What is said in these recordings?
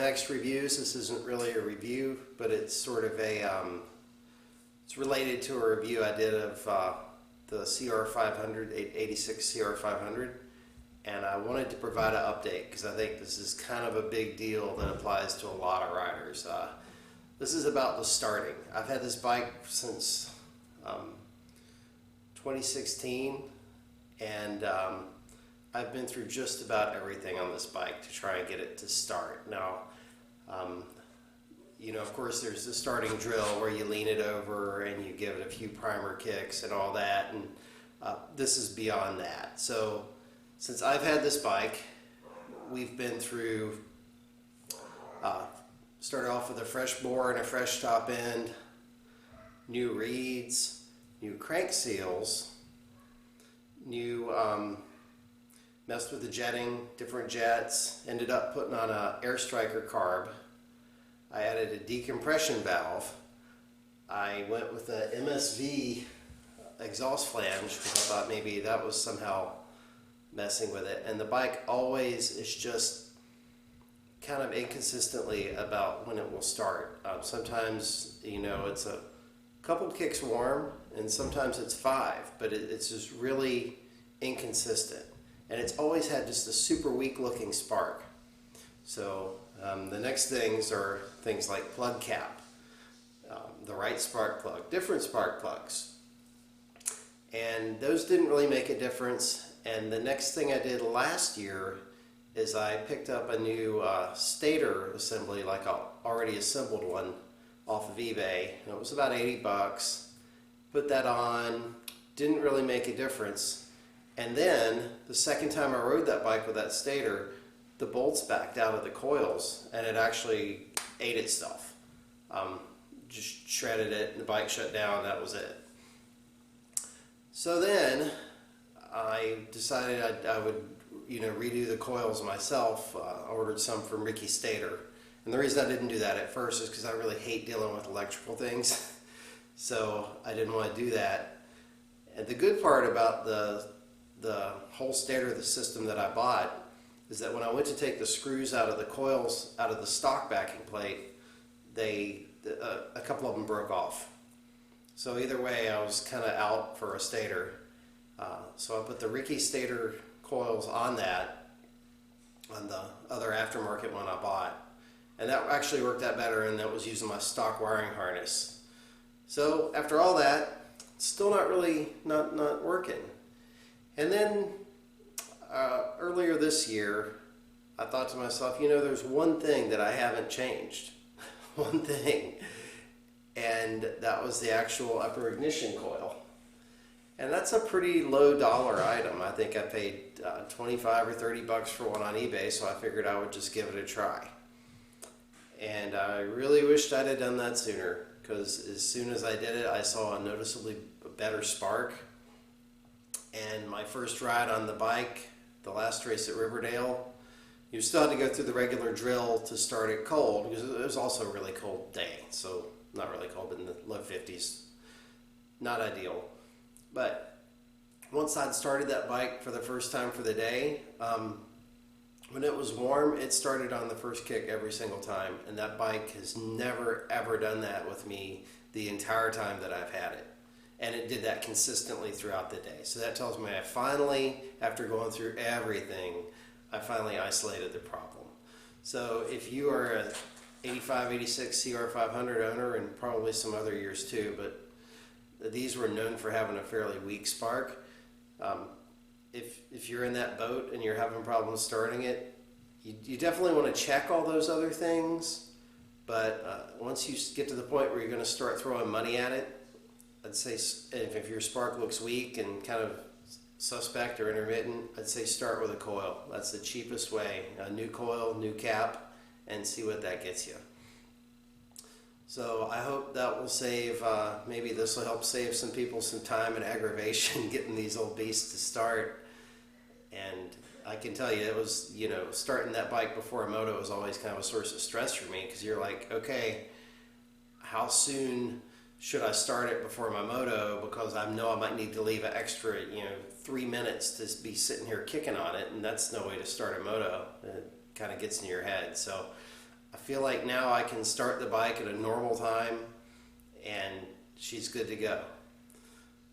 next reviews. This isn't really a review, but it's sort of a, it's related to a review I did of the CR500, 86 CR500. And I wanted to provide an update because I think this is kind of a big deal that applies to a lot of riders. This is about the starting. I've had this bike since 2016, and I've been through just about everything on this bike to try and get it to start. Now, you know, of course, there's the starting drill where you lean it over and you give it a few primer kicks and all that, and this is beyond that. So, since I've had this bike, we've been through, started off with a fresh bore and a fresh top end, new reeds, new crank seals, new, messed with the jetting, different jets, ended up putting on a air striker carb. I added a decompression valve. I went with a MSV exhaust flange because I thought maybe that was somehow messing with it, and the bike always is just kind of inconsistently about when it will start. Sometimes, you know, it's a couple kicks warm, and sometimes it's 5, but it's just really inconsistent, and it's always had just a super weak looking spark. So the next things are things like plug cap, the right spark plug, different spark plugs, and those didn't really make a difference. And the next thing I did last year is I picked up a new stator assembly, like an already assembled one off of eBay. And it was about 80 bucks. Put that on, didn't really make a difference. And then the second time I rode that bike with that stator, the bolts backed out of the coils and it actually ate itself. Just shredded it, and the bike shut down, that was it. So then I decided I would, you know, redo the coils myself. I ordered some from Ricky Stator. And the reason I didn't do that at first is because I really hate dealing with electrical things. So I didn't want to do that. And the good part about the whole stator, the system that I bought, is that when I went to take the screws out of the coils, out of the stock backing plate, a couple of them broke off. So either way, I was kind of out for a stator. So I put the Ricky Stator coils on that, on the other aftermarket one I bought, and that actually worked out better, and that was using my stock wiring harness. So after all that, it's still not really not working. And then earlier this year, I thought to myself, you know, there's one thing that I haven't changed, one thing, and that was the actual upper ignition coil. And that's a pretty low dollar item. I think I paid 25 or 30 bucks for one on eBay, so I figured I would just give it a try. And I really wished I'd have done that sooner, because as soon as I did it, I saw a noticeably better spark. And my first ride on the bike, the last race at Riverdale, you still had to go through the regular drill to start it cold, because it was also a really cold day. So not really cold, but in the low 50s. Not ideal. But once I'd started that bike for the first time for the day, when it was warm, it started on the first kick every single time. And that bike has never, ever done that with me the entire time that I've had it. And it did that consistently throughout the day. So that tells me I finally, after going through everything, I finally isolated the problem. So if you are a 85, 86 CR500 owner, and probably some other years too, but these were known for having a fairly weak spark. If you're in that boat and you're having problems starting it, you definitely want to check all those other things. But once you get to the point where you're going to start throwing money at it, I'd say if your spark looks weak and kind of suspect or intermittent, I'd say start with a coil. That's the cheapest way. A new coil, new cap, and see what that gets you. So I hope that will save, maybe this will help save some people some time and aggravation getting these old beasts to start. And I can tell you, it was, you know, starting that bike before a moto was always kind of a source of stress for me, because you're like, okay, how soon should I start it before my moto, because I know I might need to leave an extra, 3 minutes to be sitting here kicking on it, and that's no way to start a moto. It kind of gets in your head. So I feel like now I can start the bike at a normal time and she's good to go.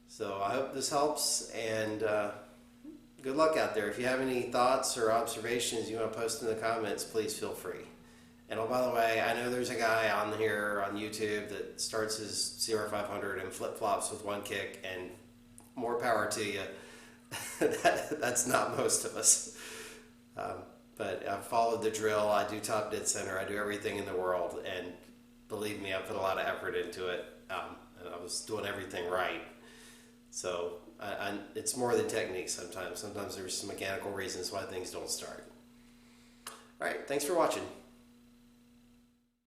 So I hope this helps, and good luck out there. If you have any thoughts or observations you want to post in the comments, please feel free. And oh, by the way, I know there's a guy on here on YouTube that starts his CR500 and flip-flops with one kick, and more power to you. That's not most of us. But I've followed the drill. I do top dead center. I do everything in the world, and believe me, I put a lot of effort into it, and I was doing everything right. So it's more than technique sometimes. Sometimes there's some mechanical reasons why things don't start. All right, thanks for watching.